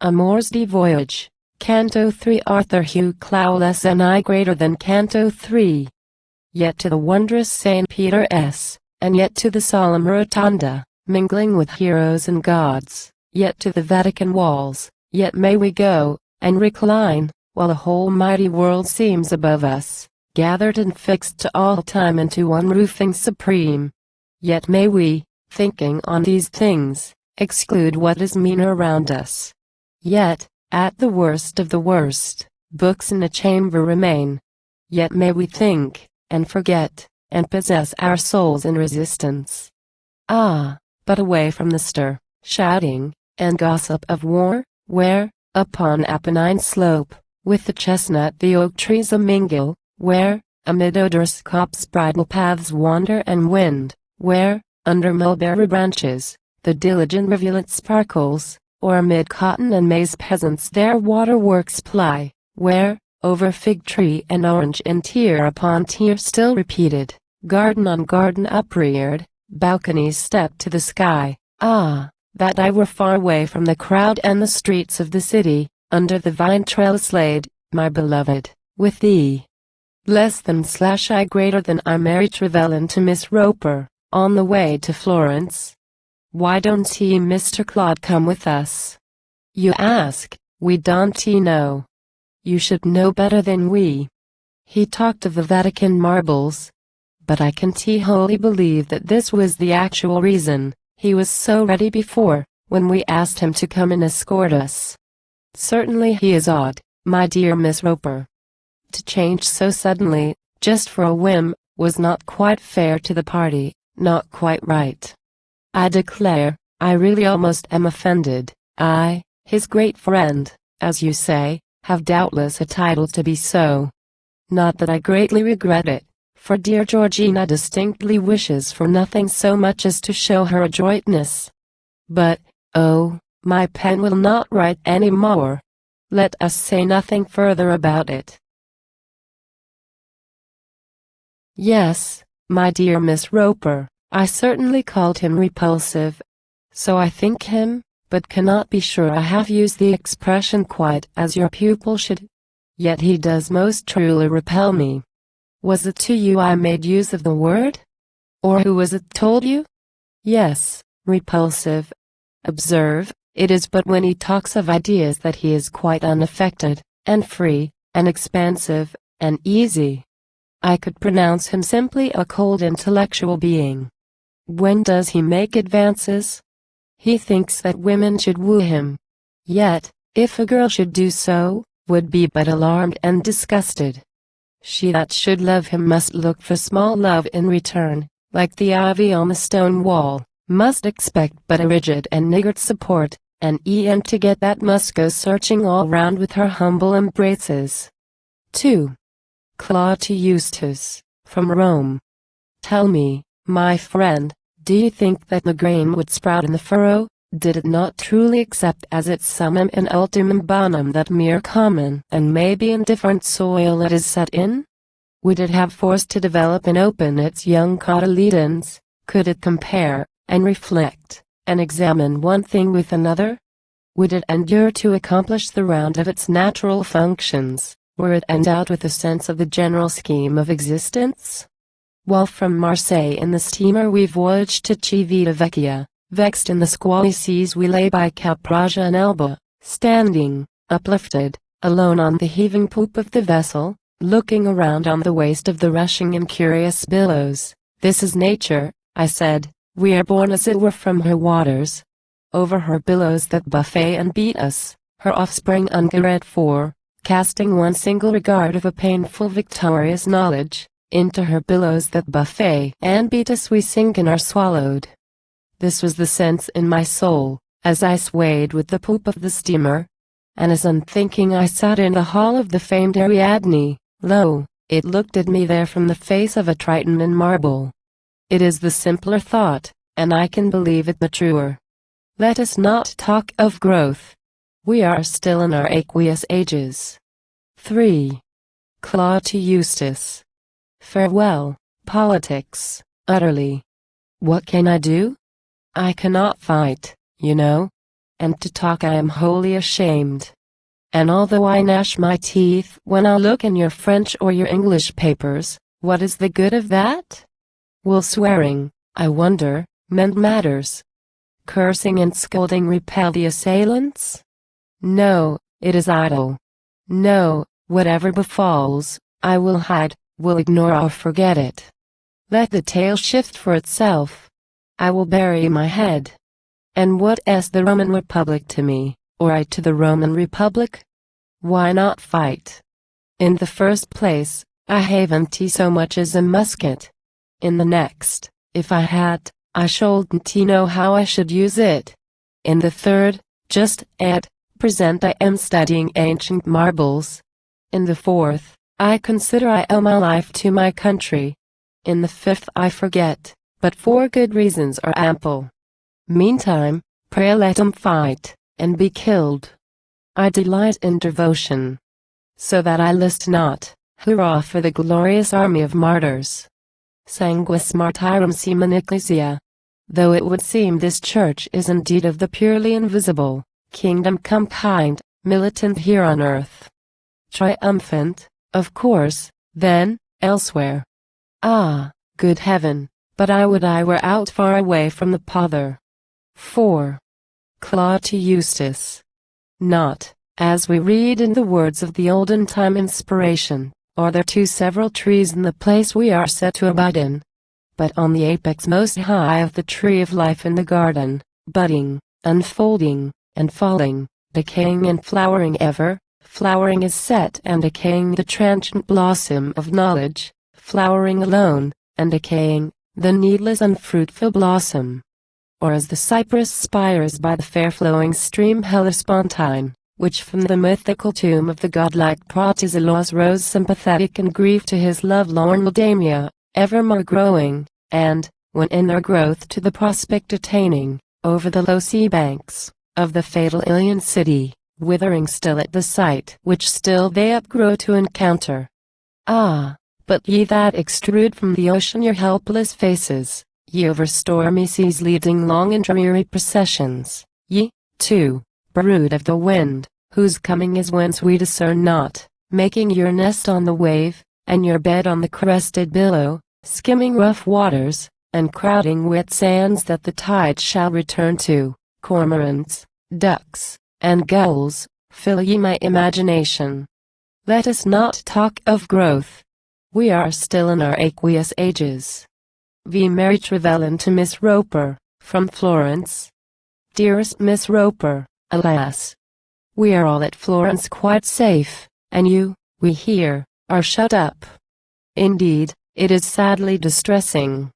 Amours de Voyage, Canto 3 Arthur Hugh Clough less and I greater than Canto 3. Yet to the wondrous St. Peter's, and yet to the solemn Rotunda, mingling with heroes and gods, yet to the Vatican walls, yet may we go, and recline, while the whole mighty world seems above us, gathered and fixed to all time into one roofing supreme. Yet may we, thinking on these things, exclude what is mean around us. Yet, at the worst of the worst, books in a chamber remain. Yet may we think, and forget, and possess our souls in resistance. Ah, but away from the stir, shouting, and gossip of war, where, upon Apennine slope, with the chestnut the oak trees mingle, where, amid odorous copse bridle paths wander and wind, where, under mulberry branches, the diligent rivulet sparkles, or amid cotton and maize peasants their waterworks ply, where, over fig tree and orange in tier upon tier still repeated, garden on garden upreared, balconies step to the sky. Ah, that I were far away from the crowd and the streets of the city, under the vine trellis laid, my beloved, with thee. Less than / I greater than I Mary Trevelyan to Miss Roper, on the way to Florence. Why don't he Mr. Clough come with us? You ask, we don't know. You should know better than we. He talked of the Vatican marbles. But I can't wholly believe that this was the actual reason. He was so ready before, when we asked him to come and escort us. Certainly he is odd, my dear Miss Roper. To change so suddenly, just for a whim, was not quite fair to the party, not quite right. I declare, I really almost am offended. I, his great friend, as you say, have doubtless a title to be so. Not that I greatly regret it, for dear Georgina distinctly wishes for nothing so much as to show her adroitness. But, oh, my pen will not write any more. Let us say nothing further about it. Yes, my dear Miss Roper, I certainly called him repulsive. So I think him, but cannot be sure I have used the expression quite as your pupil should. Yet he does most truly repel me. Was it to you I made use of the word? Or who was it told you? Yes, repulsive. Observe, it is but when he talks of ideas that he is quite unaffected, and free, and expansive, and easy. I could pronounce him simply a cold intellectual being. When does he make advances? He thinks that women should woo him. Yet, if a girl should do so, would be but alarmed and disgusted. She that should love him must look for small love in return, like the ivy on the stone wall, must expect but a rigid and niggard support, and to get that must go searching all round with her humble embraces. 2. Clough to Eustace, from Rome. Tell me, my friend, do you think that the grain would sprout in the furrow, did it not truly accept as its summum and ultimum bonum that mere common and maybe indifferent soil it is set in? Would it have force to develop and open its young cotyledons? Could it compare, and reflect, and examine one thing with another? Would it endure to accomplish the round of its natural functions, were it endowed with a sense of the general scheme of existence? While from Marseille in the steamer we voyaged to Civitavecchia, vexed in the squally seas we lay by Capraja and Elba, standing, uplifted, alone on the heaving poop of the vessel, looking around on the waste of the rushing incurious billows. This is nature, I said, we are born as it were from her waters. Over her billows that buffet and beat us, her offspring uncared for, casting one single regard of a painful victorious knowledge, into her billows that buffet and beat us we sink and are swallowed. This was the sense in my soul, as I swayed with the poop of the steamer. And as unthinking I sat in the hall of the famed Ariadne, lo, it looked at me there from the face of a Triton in marble. It is the simpler thought, and I can believe it the truer. Let us not talk of growth. We are still in our aqueous ages. 3. Clough to Eustace. Farewell, politics, utterly. What can I do? I cannot fight, you know. and to talk I am wholly ashamed. And although I gnash my teeth when I look in your French or your English papers, what is the good of that? Will swearing, I wonder, mend matters? Cursing and scolding repel the assailants? No, it is idle. No, whatever befalls, I will hide, will ignore or forget it. Let the tale shift for itself. I will bury my head. And what is the Roman Republic to me, or I to the Roman Republic? Why not fight? In the first place, I haven't so much as a musket. In the next, if I had, I shouldn't know how I should use it. In the third, just at present I am studying ancient marbles. In the fourth, I consider I owe my life to my country. In the fifth I forget, but 4 good reasons are ample. Meantime, pray let 'em fight, and be killed. I delight in devotion, so that I list not, hurrah for the glorious army of martyrs. Sanguis martyrum semen ecclesia. Though it would seem this church is indeed of the purely invisible, kingdom come kind, militant here on earth. Triumphant, of course, then, elsewhere. Ah, good heaven, but I would I were out far away from the pother. 4. Clough to Eustace. Not, as we read in the words of the olden time inspiration, are there 2 several trees in the place we are set to abide in, but on the apex most high of the tree of life in the garden, budding, unfolding, and falling, decaying and flowering ever, flowering is set and decaying the transient blossom of knowledge, flowering alone, and decaying, the needless unfruitful blossom. Or as the cypress spires by the fair flowing stream Hellespontine, which from the mythical tomb of the godlike Protesilaus rose sympathetic and grieved to his love-lorn Laodamia, evermore growing, and, when in their growth to the prospect attaining, over the low sea banks, of the fatal Ilian city, withering still at the sight which still they upgrow to encounter. Ah, but ye that extrude from the ocean your helpless faces, ye over stormy seas leading long and dreary processions, ye, too, brood of the wind, whose coming is whence we discern not, making your nest on the wave, and your bed on the crested billow, skimming rough waters, and crowding wet sands that the tide shall return to, cormorants, ducks, and gulls, fill ye my imagination. Let us not talk of growth. We are still in our aqueous ages. V. Mary Trevelyan to Miss Roper, from Florence. Dearest Miss Roper, alas! We are all at Florence quite safe, and you, we here, are shut up. Indeed, it is sadly distressing.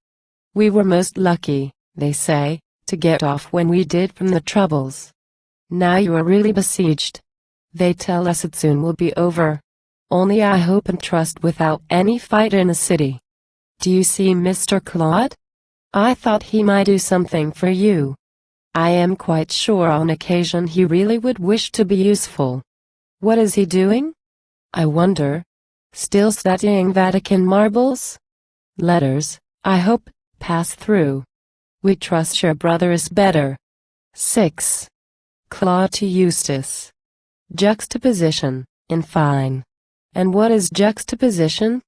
We were most lucky, they say, to get off when we did from the troubles. Now you are really besieged. They tell us it soon will be over. Only I hope and trust without any fight in the city. Do you see Mr. Clough? I thought he might do something for you. I am quite sure on occasion he really would wish to be useful. What is he doing? I wonder. Still studying Vatican marbles? Letters, I hope, pass through. We trust your brother is better. 6. Clough to Eustace. Juxtaposition, in fine. And what is juxtaposition?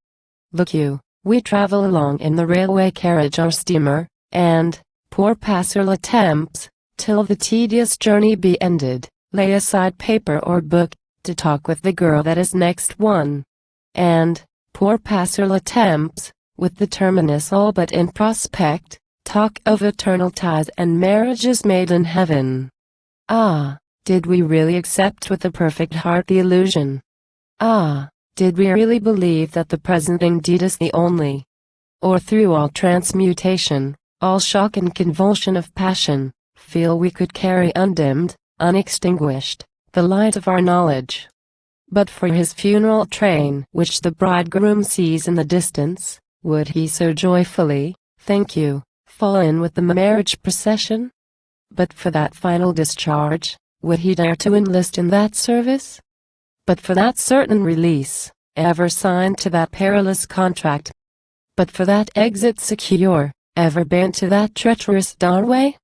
Look you, we travel along in the railway carriage or steamer, and, poor passer attempts, till the tedious journey be ended, lay aside paper or book, to talk with the girl that is next one. And, poor passer attempts, with the terminus all but in prospect, talk of eternal ties and marriages made in heaven. Ah, did we really accept with a perfect heart the illusion? Ah, did we really believe that the present indeed is the only? Or through all transmutation, all shock and convulsion of passion, feel we could carry undimmed, unextinguished, the light of our knowledge? But for his funeral train which the bridegroom sees in the distance, would he so joyfully, think you, fall in with the marriage procession? But for that final discharge, would he dare to enlist in that service? But for that certain release, ever signed to that perilous contract? But for that exit secure, ever bent to that treacherous doorway?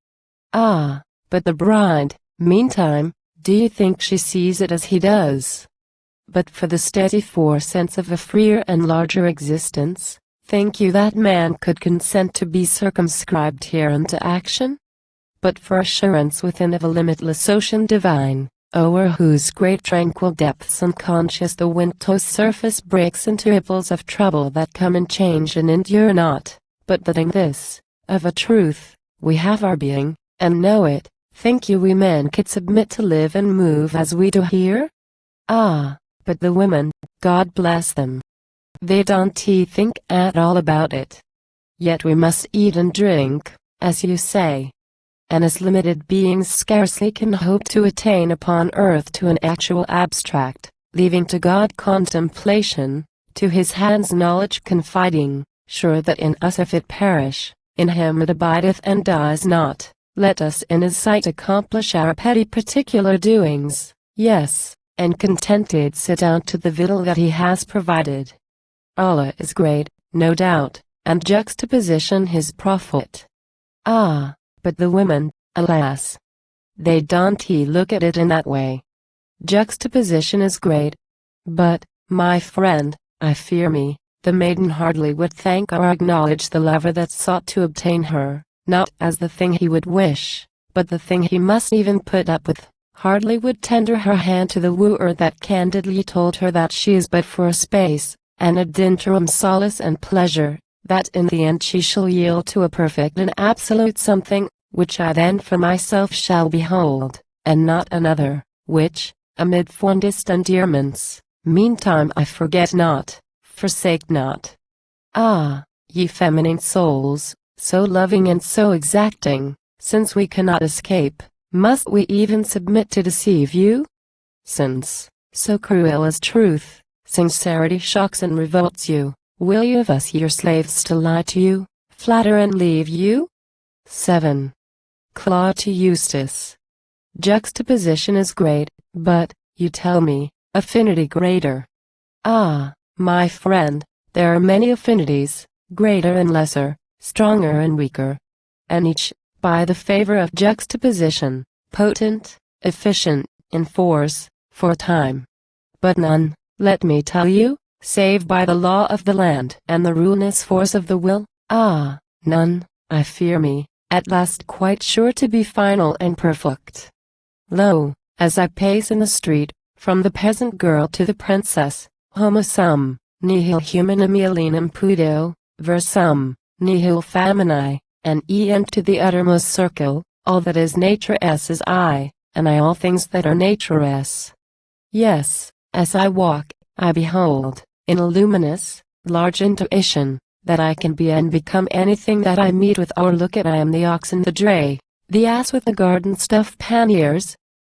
Ah, but the bride, Meantime, do you think she sees it as he does? But for the steady foresense of a freer and larger existence, think you that man could consent to be circumscribed here unto action? But for assurance within of a limitless ocean divine, o'er whose great tranquil depths unconscious the wind's surface breaks into ripples of trouble that come and change and endure not, but that in this, of a truth, we have our being, and know it, think you we men could submit to live and move as we do here? Ah, but the women, God bless them. They don't think at all about it. Yet we must eat and drink, as you say. And as limited beings scarcely can hope to attain upon earth to an actual abstract, leaving to God contemplation, to his hands knowledge confiding, sure that in us if it perish, in him it abideth and dies not, let us in his sight accomplish our petty particular doings, yes, and contented sit down to the victual that he has provided. Allah is great, no doubt, and juxtaposition his prophet. Ah! But the women, alas! They don't look at it in that way. Juxtaposition is great. But, my friend, I fear me, the maiden hardly would thank or acknowledge the lover that sought to obtain her, not as the thing he would wish, but the thing he must even put up with, hardly would tender her hand to the wooer that candidly told her that she is but for a space, and ad interim solace and pleasure, that in the end she shall yield to a perfect and absolute something, which I then for myself shall behold, and not another, which, amid fondest endearments, meantime I forget not, forsake not. Ah, ye feminine souls, so loving and so exacting, since we cannot escape, must we even submit to deceive you? Since, so cruel is truth, sincerity shocks and revolts you, will you of us your slaves to lie to you, flatter and leave you? 7. Clough to Eustace. Juxtaposition is great, but, you tell me, affinity greater. Ah, my friend, there are many affinities, greater and lesser, stronger and weaker, and each, by the favor of juxtaposition, potent, efficient, in force, for a time. But none, let me tell you, save by the law of the land and the ruinous force of the will, ah, none, I fear me, at last quite sure to be final and perfect. Lo, as I pace in the street, from the peasant girl to the princess, homo sum, nihil humanum alienum pudo, versum, nihil famini, and en to the uttermost circle, all that is nature s is I, and I all things that are nature s. Yes, as I walk, I behold, in a luminous, large intuition, that I can be and become anything that I meet with or look at. I am the ox in the dray, the ass with the garden stuff panniers.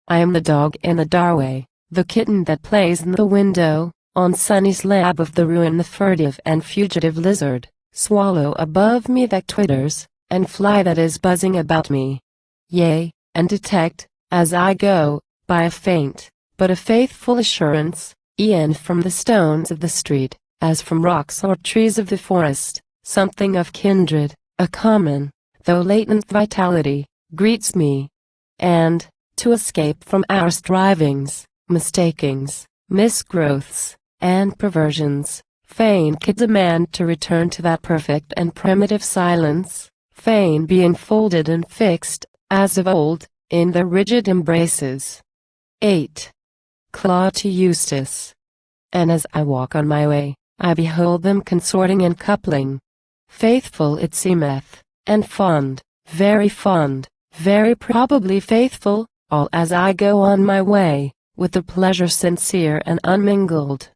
I am the dog in the doorway, the kitten that plays in the window, on sunny slab of the ruin the furtive and fugitive lizard, swallow above me that twitters, and fly that is buzzing about me. Yea, and detect, as I go, by a faint, but a faithful assurance, e'en from the stones of the street, as from rocks or trees of the forest, something of kindred, a common, though latent vitality, greets me. And, to escape from our strivings, mistakings, misgrowths, and perversions, fain could demand to return to that perfect and primitive silence, fain be enfolded and fixed, as of old, in their rigid embraces. 8. Clough to Eustace. And as I walk on my way, I behold them consorting and coupling. Faithful it seemeth, and fond, very probably faithful, all as I go on my way, with the pleasure sincere and unmingled.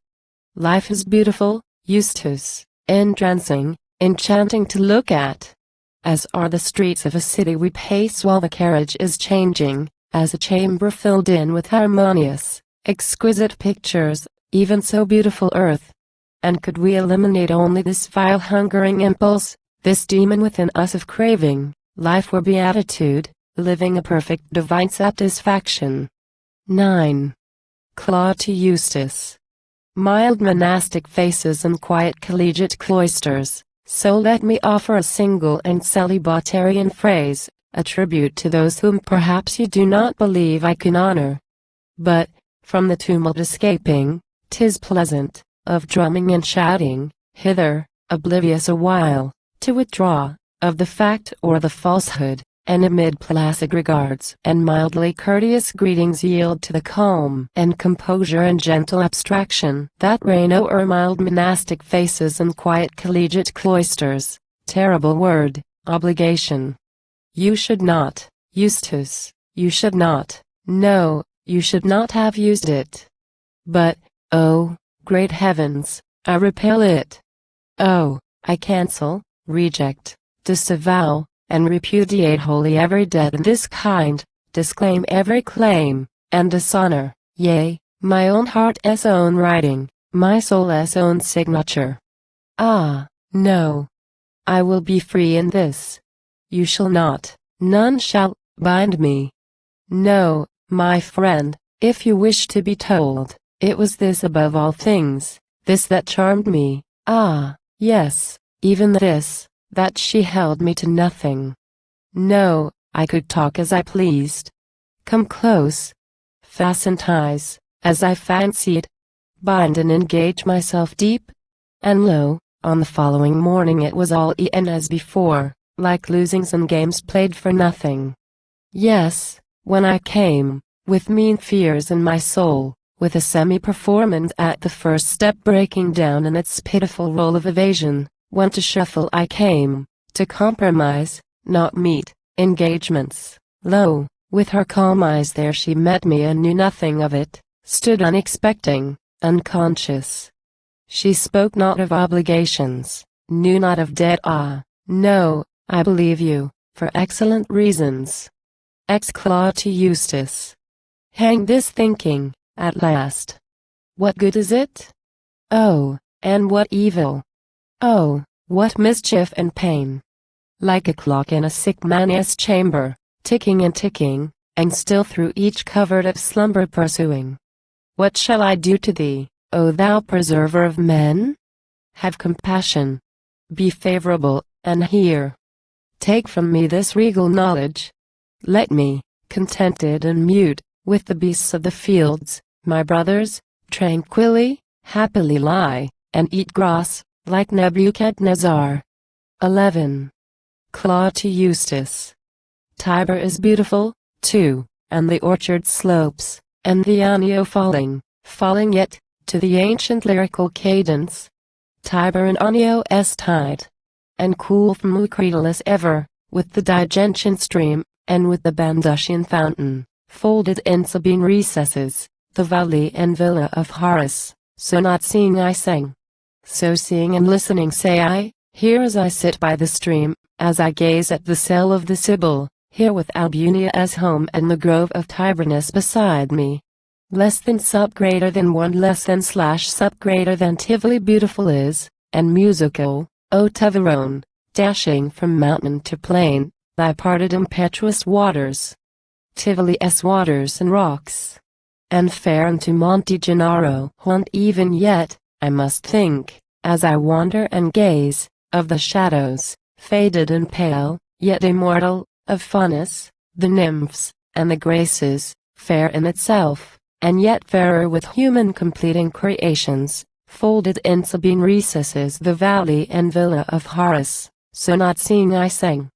Life is beautiful, Eustace, entrancing, enchanting to look at. As are the streets of a city we pace while the carriage is changing, as a chamber filled in with harmonious, exquisite pictures, even so beautiful earth. And could we eliminate only this vile hungering impulse, this demon within us of craving, life were beatitude, living a perfect divine satisfaction. 9. Clough to Eustace. Mild monastic faces and quiet collegiate cloisters, so let me offer a single and celibotarian phrase, a tribute to those whom perhaps you do not believe I can honor. But, from the tumult escaping, 'tis pleasant, of drumming and shouting, hither, oblivious awhile, to withdraw, of the fact or the falsehood, and amid placid regards and mildly courteous greetings yield to the calm and composure and gentle abstraction that reign o'er mild monastic faces and quiet collegiate cloisters. Terrible word, obligation. You should not, Eustace, you should not, no, you should not have used it. But, oh, great heavens, I repel it. Oh, I cancel, reject, disavow, and repudiate wholly every debt in this kind, disclaim every claim, and dishonor, yea, my own heart's own writing, my soul's own signature. Ah, no. I will be free in this. You shall not, none shall, bind me. No, my friend, if you wish to be told, it was this above all things, this that charmed me, ah, yes, even this, that she held me to nothing. No, I could talk as I pleased. Come close. Fasten ties, as I fancied. Bind and engage myself deep. And lo, on the following morning it was all e'en as before, like losings and games played for nothing. Yes, when I came, with mean fears in my soul, with a semi-performance at the first step breaking down in its pitiful role of evasion, when to shuffle I came, to compromise, not meet, engagements, lo, with her calm eyes there she met me and knew nothing of it, stood unexpecting, unconscious. She spoke not of obligations, knew not of debt. Ah, no, I believe you, for excellent reasons. Clough to Eustace. Hang this thinking, at last. What good is it? Oh, and what evil! Oh, what mischief and pain! Like a clock in a sick man's chamber, ticking, and still through each covert of slumber pursuing. What shall I do to thee, O thou preserver of men? Have compassion. Be favorable, and hear. Take from me this regal knowledge. Let me, contented and mute, with the beasts of the fields, my brothers, tranquilly, happily lie, and eat grass, like Nebuchadnezzar. 11. Clough to Eustace. Tiber is beautiful, too, and the orchard slopes, and the Anio falling yet, to the ancient lyrical cadence. Tiber and Anio's tide. And cool from Lucretalus ever, with the Digentian stream, and with the Bandusian fountain, folded in Sabine recesses, the valley and villa of Horace, so not seeing I sang. So seeing and listening say I, here as I sit by the stream, as I gaze at the cell of the Sibyl, here with Albunia's home and the grove of Tibernus beside me. Less than sup greater than one less than slash sup greater than Tivoli beautiful is, and musical, O Tiverone, dashing from mountain to plain, thy parted impetuous waters. Tivoli's waters and rocks. And fair unto Monte Gennaro haunt even yet, I must think, as I wander and gaze, of the shadows, faded and pale, yet immortal, of Faunus, the nymphs, and the Graces, fair in itself, and yet fairer with human completing creations, folded in Sabine recesses the valley and villa of Horace, so not seeing I sang.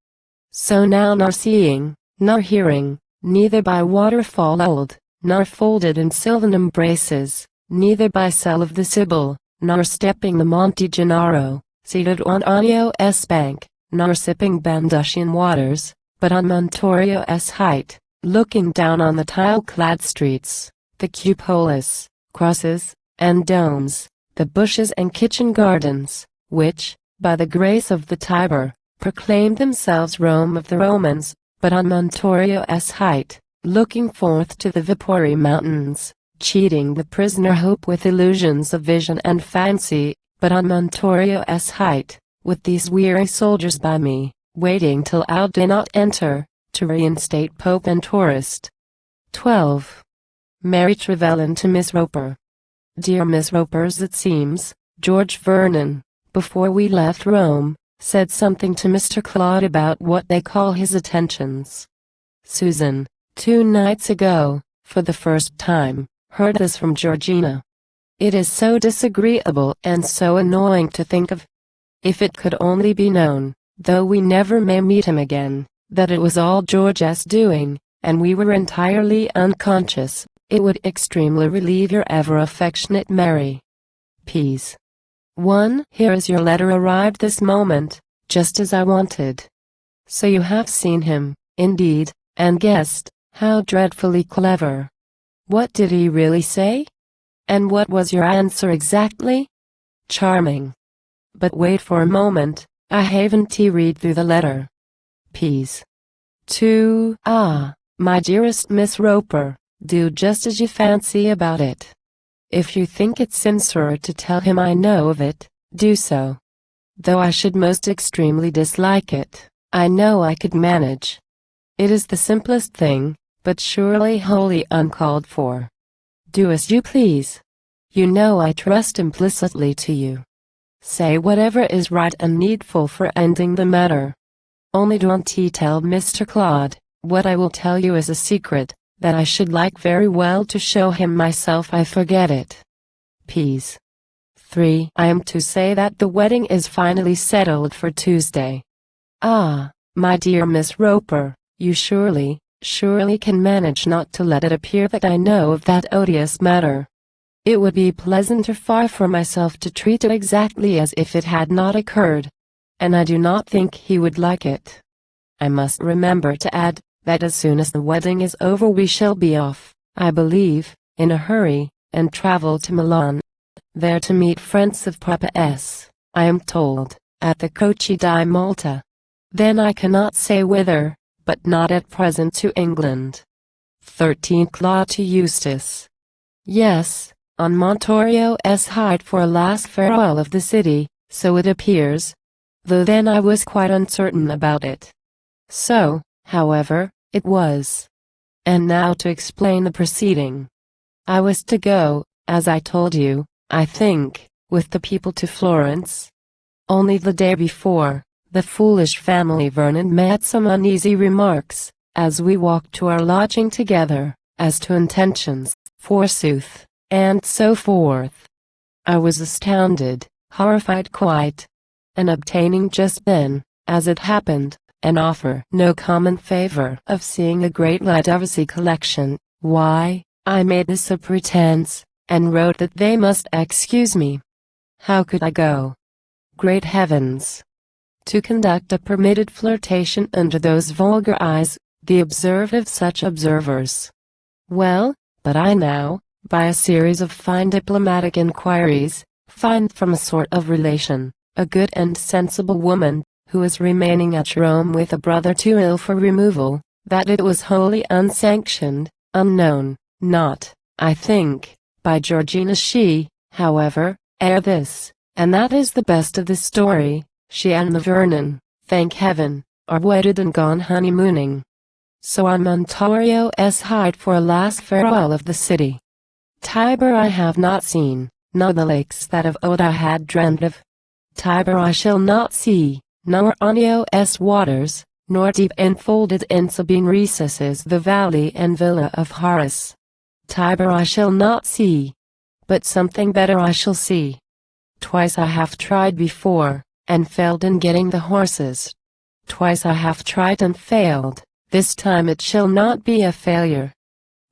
So now nor seeing, nor hearing, neither by waterfall old, nor folded in sylvan embraces, neither by cell of the Sibyl, nor stepping the Monte Gennaro, seated on Anio's bank, nor sipping Bandusian waters, but on Montorio's height, looking down on the tile-clad streets, the cupolas, crosses, and domes, the bushes and kitchen gardens, which, by the grace of the Tiber, proclaimed themselves Rome of the Romans, but on Montorio's height, looking forth to the Vapori mountains, cheating the prisoner hope with illusions of vision and fancy, but on Montorio's height, with these weary soldiers by me, waiting till I do not enter, to reinstate Pope and tourist. 12. Mary Trevelyan to Miss Roper. Dear Miss Ropers, it seems, George Vernon, before we left Rome, said something to Mr. Clough about what they call his attentions. Susan, 2 nights ago, for the first time, heard this from Georgina. It is so disagreeable and so annoying to think of. If it could only be known, though we never may meet him again, that it was all George's doing, and we were entirely unconscious, it would extremely relieve your ever affectionate Mary. P.S. 1. Here is your letter arrived this moment, just as I wanted. So you have seen him, indeed, and guessed. How dreadfully clever. What did he really say? And what was your answer exactly? Charming. But wait for a moment, I haven't read through the letter. P.S. 2. My dearest Miss Roper, do just as you fancy about it. If you think it sincere to tell him I know of it, do so. Though I should most extremely dislike it, I know I could manage. It is the simplest thing, but surely wholly uncalled for. Do as you please. You know I trust implicitly to you. Say whatever is right and needful for ending the matter. Only don't tell Mr. Clough. What I will tell you is a secret, that I should like very well to show him myself. I forget it. P.S. 3. I am to say that the wedding is finally settled for Tuesday. My dear Miss Roper, you surely can manage not to let it appear that I know of that odious matter. It would be pleasanter far for myself to treat it exactly as if it had not occurred. And I do not think he would like it. I must remember to add, that as soon as the wedding is over we shall be off, I believe, in a hurry, and travel to Milan, there to meet friends of Papa S., I am told, at the Croce di Malta. Then I cannot say whither, but not at present to England. 13. Clough to Eustace. Yes, on Montorio's height for a last farewell of the city, so it appears. Though then I was quite uncertain about it. So, however, it was. And now to explain the proceeding. I was to go, as I told you, I think, with the people to Florence. Only the day before, the foolish family Vernon made some uneasy remarks, as we walked to our lodging together, as to intentions, forsooth, and so forth. I was astounded, horrified quite. And obtaining just then, as it happened, an offer, no common favor, of seeing a great Ludovisi collection, why, I made this a pretense, and wrote that they must excuse me. How could I go? Great heavens! To conduct a permitted flirtation under those vulgar eyes, the observed of such observers. Well, but I now, by a series of fine diplomatic inquiries, find from a sort of relation, a good and sensible woman, who is remaining at Rome with a brother too ill for removal, that it was wholly unsanctioned, unknown, not, I think, by Georgina. She, however, ere this, and that is the best of the story, she and the Vernon, thank heaven, are wedded and gone honeymooning. So on Montorio's height for a last farewell of the city. Tiber I have not seen, nor the lakes that of old I had dreamed of. Tiber I shall not see, nor Anio's waters, nor deep enfolded in Sabine recesses the valley and villa of Horace. Tiber I shall not see, but something better I shall see. Twice I have tried before, and failed in getting the horses. Twice I have tried and failed, this time it shall not be a failure.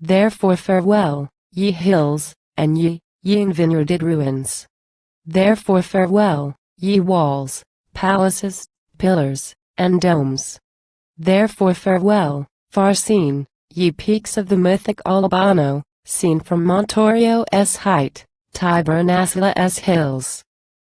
Therefore farewell, ye hills, and ye vineyarded ruins. Therefore farewell, ye walls, palaces, pillars, and domes. Therefore farewell, far seen, ye peaks of the mythic Albano, seen from Montorio's height, Tiber and Asila's hills.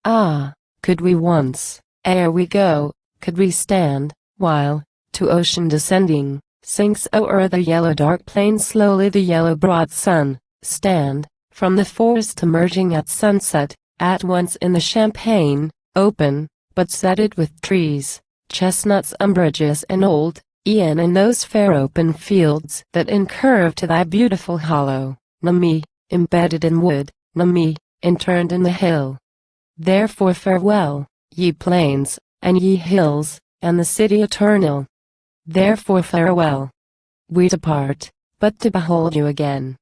Ah, could we once, ere we go, could we stand, while, to ocean descending, sinks o'er the yellow dark plain slowly the yellow broad sun, stand, from the forest emerging at sunset, at once in the champaign, open, but setted with trees, chestnuts, umbrageous and old, e'en in those fair open fields that incurve to thy beautiful hollow, Nami, embedded in wood, Nami, inturned in the hill. Therefore farewell, ye plains, and ye hills, and the city eternal. Therefore farewell. We depart, but to behold you again.